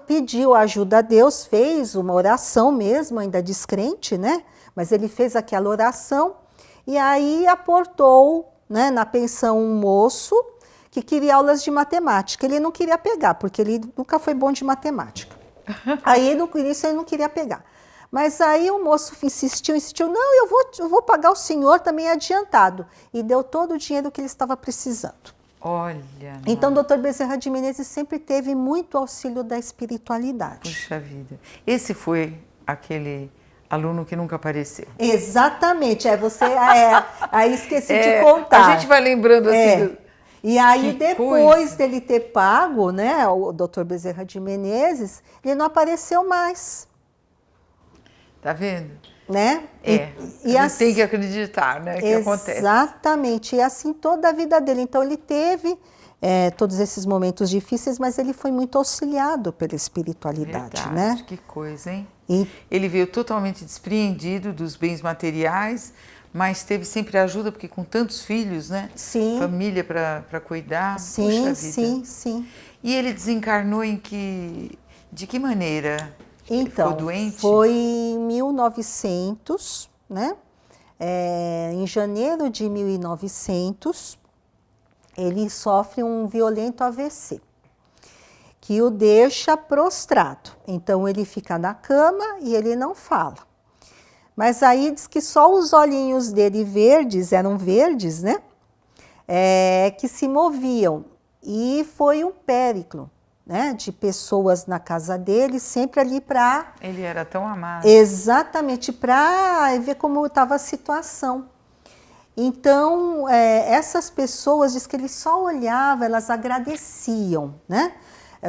Speaker 2: pediu ajuda a Deus, fez uma oração mesmo, ainda descrente, né? Mas ele fez aquela oração e aí aportou, né, na pensão um moço que queria aulas de matemática. Ele não queria pegar, porque ele nunca foi bom de matemática. Aí no início ele não queria pegar. Mas aí o moço insistiu, não, eu vou pagar o senhor também adiantado. E deu todo o dinheiro que ele estava precisando.
Speaker 1: Olha.
Speaker 2: Então, o Dr. Bezerra de Menezes sempre teve muito auxílio da espiritualidade.
Speaker 1: Puxa vida. Esse foi aquele aluno que nunca apareceu.
Speaker 2: Exatamente. Aí esqueci de contar.
Speaker 1: A gente vai lembrando assim.
Speaker 2: E aí, depois dele ter pago, né, o Dr. Bezerra de Menezes, ele não apareceu mais.
Speaker 1: Tá vendo?
Speaker 2: Né?
Speaker 1: E assim, tem que acreditar, né, que acontece.
Speaker 2: Exatamente, e assim toda a vida dele. Então ele teve todos esses momentos difíceis, mas ele foi muito auxiliado pela espiritualidade.
Speaker 1: Verdade,
Speaker 2: né?
Speaker 1: Que coisa, hein?
Speaker 2: E
Speaker 1: ele veio totalmente despreendido dos bens materiais, mas teve sempre ajuda, porque com tantos filhos, né?
Speaker 2: Sim.
Speaker 1: Família para cuidar.
Speaker 2: Sim,
Speaker 1: puxa vida.
Speaker 2: sim.
Speaker 1: E ele desencarnou de que maneira?
Speaker 2: Então,
Speaker 1: ficou doente?
Speaker 2: Foi em 1900, né? Em janeiro de 1900, ele sofre um violento AVC, que o deixa prostrado. Então ele fica na cama e ele não fala. Mas aí diz que só os olhinhos dele eram verdes, né? Que se moviam. E foi um périplo, né, de pessoas na casa dele, sempre ali para...
Speaker 1: Ele era tão amado.
Speaker 2: Exatamente, para ver como estava a situação. Então, essas pessoas, diz que ele só olhava, elas agradeciam, né,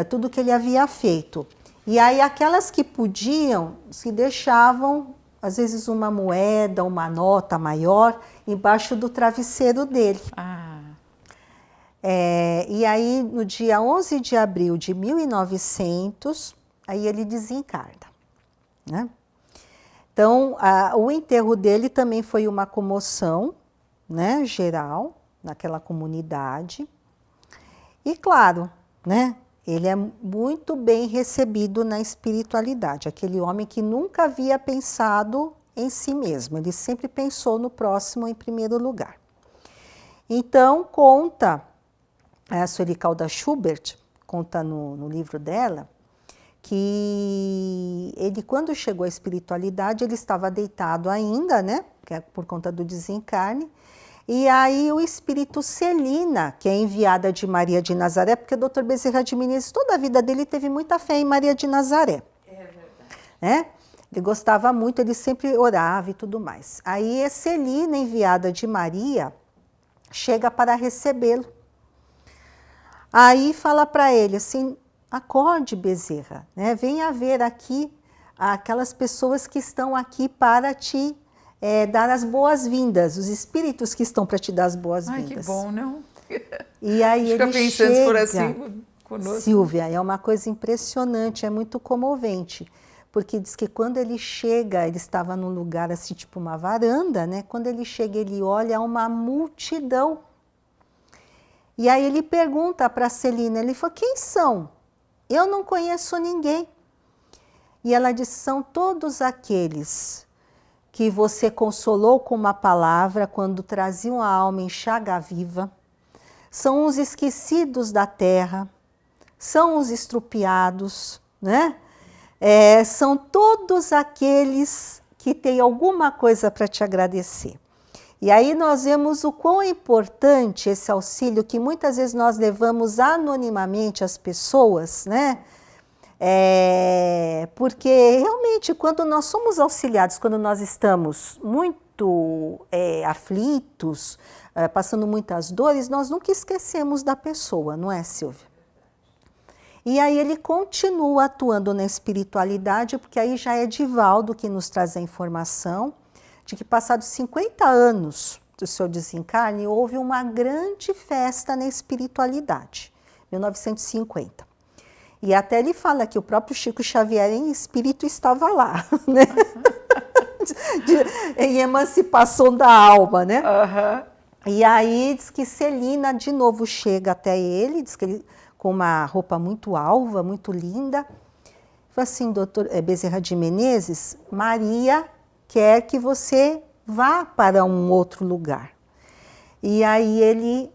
Speaker 2: tudo que ele havia feito. E aí aquelas que podiam, se deixavam, às vezes, uma moeda, uma nota maior, embaixo do travesseiro dele. E aí, no dia 11 de abril de 1900, aí ele desencarna, né? Então, o enterro dele também foi uma comoção, né, geral, naquela comunidade. E claro, né, ele é muito bem recebido na espiritualidade, aquele homem que nunca havia pensado em si mesmo, ele sempre pensou no próximo em primeiro lugar. Então, conta... A Sueli Caldas Schubert conta no livro dela que ele, quando chegou à espiritualidade, ele estava deitado ainda, né? Que é por conta do desencarne. E aí o espírito Celina, que é enviada de Maria de Nazaré, porque o Dr. Bezerra de Menezes, toda a vida dele teve muita fé em Maria de Nazaré. É verdade. Ele gostava muito, ele sempre orava e tudo mais. Aí a Celina, enviada de Maria, chega para recebê-lo. Aí fala para ele assim, acorde, Bezerra, né? Venha ver aqui aquelas pessoas que estão aqui para te dar as boas-vindas, os espíritos que estão para te dar as boas-vindas.
Speaker 1: Ai, que bom, não?
Speaker 2: E aí
Speaker 1: Fica
Speaker 2: ele
Speaker 1: pensando
Speaker 2: chega,
Speaker 1: se for assim conosco.
Speaker 2: Silvia, é uma coisa impressionante, é muito comovente, porque diz que quando ele chega, ele estava num lugar assim, tipo uma varanda, né? Quando ele chega, ele olha uma multidão. E aí ele pergunta para a Celina, ele falou, quem são? Eu não conheço ninguém. E ela diz, são todos aqueles que você consolou com uma palavra quando traziam a alma em chaga viva, são os esquecidos da terra, são os estrupiados, né? São todos aqueles que têm alguma coisa para te agradecer. E aí nós vemos o quão é importante esse auxílio que muitas vezes nós levamos anonimamente às pessoas, né? Porque realmente quando nós somos auxiliados, quando nós estamos muito aflitos, passando muitas dores, nós nunca esquecemos da pessoa, não é, Silvia? E aí ele continua atuando na espiritualidade, porque aí já é Divaldo que nos traz a informação de que passados 50 anos do seu desencarne, houve uma grande festa na espiritualidade, 1950. E até ele fala que o próprio Chico Xavier em espírito estava lá, né? Em emancipação da alma, né? E aí diz que Celina de novo chega até ele, diz que ele com uma roupa muito alva, muito linda. Fala assim, doutor Bezerra de Menezes, Maria quer que você vá para um outro lugar. E aí ele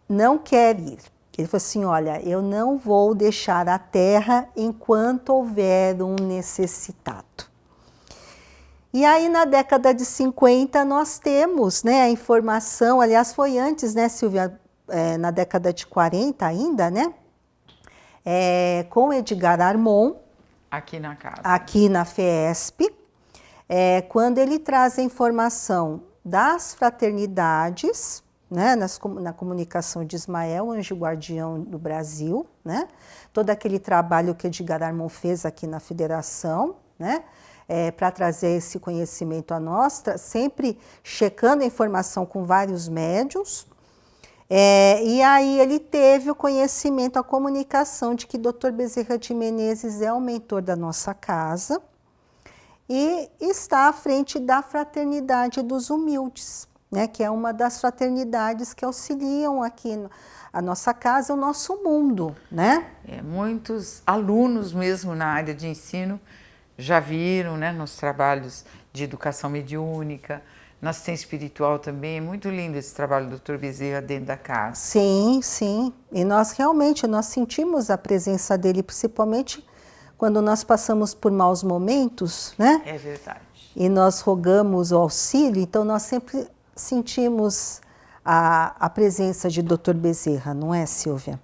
Speaker 2: não quer ir. Ele falou assim, olha, eu não vou deixar a terra enquanto houver um necessitado. E aí na década de 50 nós temos, né, a informação, aliás foi antes, né, Silvia, na década de 40 ainda, né, com Edgar Armon.
Speaker 1: Aqui na casa.
Speaker 2: Aqui na FESP. Quando ele traz a informação das fraternidades, né, na comunicação de Ismael, anjo guardião do Brasil, né, todo aquele trabalho que Edgar Armon fez aqui na Federação, né, para trazer esse conhecimento a nós, sempre checando a informação com vários médiuns, e aí ele teve o conhecimento, a comunicação de que Dr. Bezerra de Menezes é o mentor da nossa casa, e está à frente da Fraternidade dos Humildes, né, que é uma das fraternidades que auxiliam aqui a nossa casa, o nosso mundo, né?
Speaker 1: Muitos alunos mesmo na área de ensino já viram, né, nos trabalhos de educação mediúnica, na assistência espiritual também. É muito lindo esse trabalho do Dr. Bezerra dentro da casa.
Speaker 2: Sim, sim. E nós realmente, nós sentimos a presença dele, principalmente quando nós passamos por maus momentos, né?
Speaker 1: É verdade.
Speaker 2: E nós rogamos o auxílio, então nós sempre sentimos a presença de Dr. Bezerra, não é, Silvia?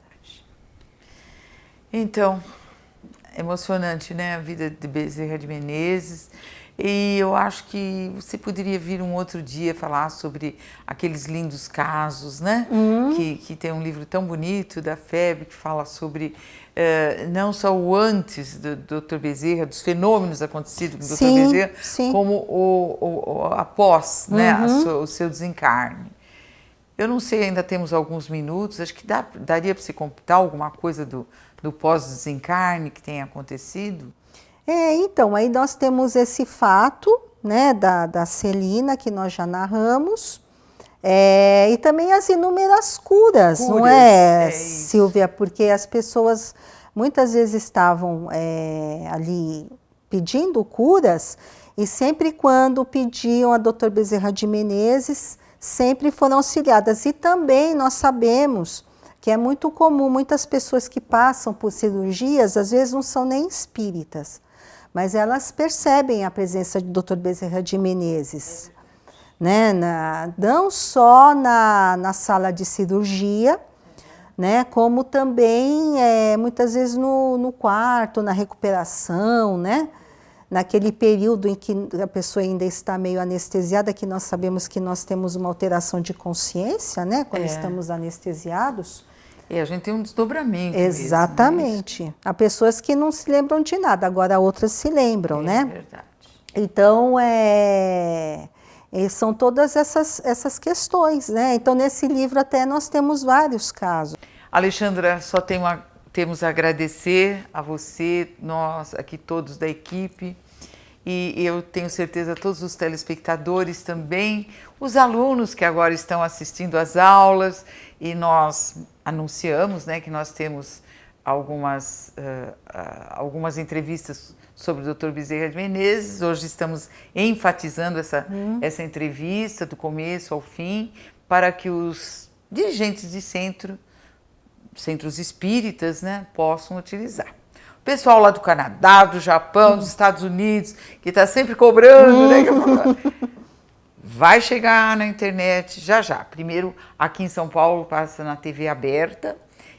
Speaker 1: Então, emocionante, né? A vida de Bezerra de Menezes. E eu acho que você poderia vir um outro dia falar sobre aqueles lindos casos, né? Que tem um livro tão bonito da FEB que fala sobre não só o antes do Dr. Bezerra, dos fenômenos acontecidos com o Dr. Bezerra, como o após, né? O seu desencarne. Eu não sei, ainda temos alguns minutos, acho que daria para você contar alguma coisa do pós-desencarne que tenha acontecido?
Speaker 2: Então, aí nós temos esse fato, né, da Celina, que nós já narramos, e também as inúmeras curas, não é, Silvia? Porque as pessoas muitas vezes estavam ali pedindo curas, e sempre quando pediam a Dr. Bezerra de Menezes, sempre foram auxiliadas. E também nós sabemos que é muito comum, muitas pessoas que passam por cirurgias, às vezes não são nem espíritas, mas elas percebem a presença do Dr. Bezerra de Menezes, né? Não só na sala de cirurgia, né? Como também muitas vezes no quarto, na recuperação, né? Naquele período em que a pessoa ainda está meio anestesiada, que nós sabemos que nós temos uma alteração de consciência, né? Quando estamos anestesiados.
Speaker 1: E a gente tem um desdobramento.
Speaker 2: Exatamente.
Speaker 1: Mesmo,
Speaker 2: há pessoas que não se lembram de nada, agora outras se lembram, né?
Speaker 1: É verdade.
Speaker 2: Então, são todas essas questões, né? Então, nesse livro até nós temos vários casos.
Speaker 1: Alexandra, só temos a agradecer a você, nós aqui todos da equipe, e eu tenho certeza todos os telespectadores também, os alunos que agora estão assistindo às aulas, e nós anunciamos, né, que nós temos algumas entrevistas sobre o Dr. Bezerra de Menezes. Hoje estamos enfatizando essa entrevista do começo ao fim, para que os dirigentes de centros espíritas, né, possam utilizar. O pessoal lá do Canadá, do Japão, dos Estados Unidos, que está sempre cobrando, né? Vai chegar na internet já já. Primeiro, aqui em São Paulo, passa na TV aberta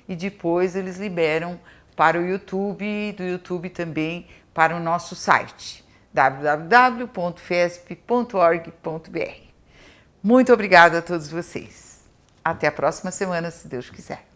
Speaker 1: e depois eles liberam para o YouTube e do YouTube também para o nosso site www.fesp.org.br. Muito obrigada a todos vocês. Até a próxima semana, se Deus quiser.